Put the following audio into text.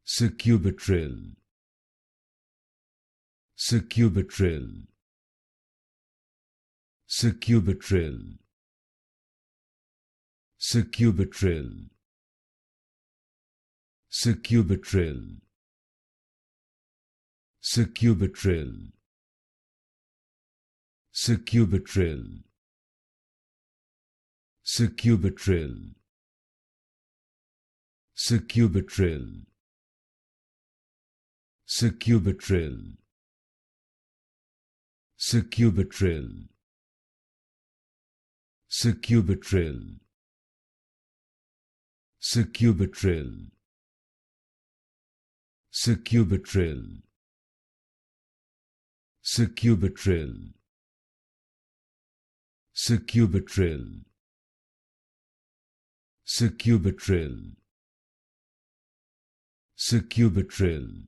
Sacubitril, Sacubitril, Sacubitril, Sacubitril, Sacubitril, Sacubitril, Sacubitril, Sacubitril, Sacubitril, Sacubitril, Sacubitril, Sacubitril, Sacubitril, Sacubitril, Sacubitril, Sacubitril, Sacubitril, Sacubitril,